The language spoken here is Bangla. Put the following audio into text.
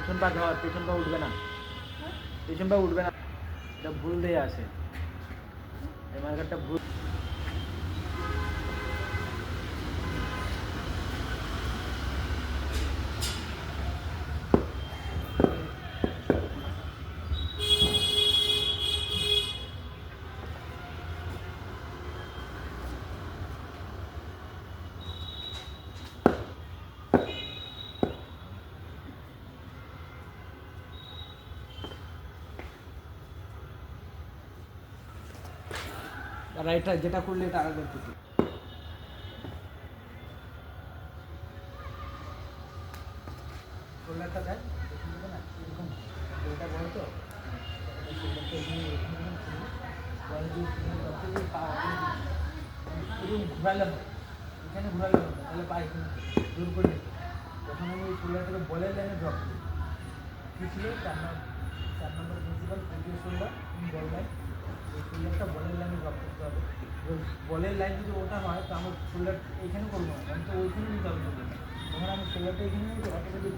পেছন পা ধর, পেছন পা উঠবে না, পেছন পা উঠবে না, এটা ভুল দিয়ে আছে, এই মার্কারটা ভুল। রাইটটা যেটা করলে এটা আগে থেকে শোল্ডারটা দেখ, না এরকম এটা বড় তো, শোল্ডারটা এরকম ঘুরালে হবে, এখানে ঘুরালে হবে, তাহলে পা এখানে জোর করে নিতে। তখন আমি ওই শোল্ডারটাকে বলের লাইনে ড্রপ করি। কী ছিল 4 নম্বর প্রিন্সিপাল, তৃতীয় শোল্ডার বল লাইন, এই শোল্ডারটা বলের লাইনে ড্রপ করতে হবে। বলের লাইন যদি ওটা হয় তো আমার শোল্ডার এইখানে করবো না, আমি তো ওইখানে নিতে হবে শোল্ডারটা, তখন আমি শোল্ডারটা এখানে নিতে অটোমেটিক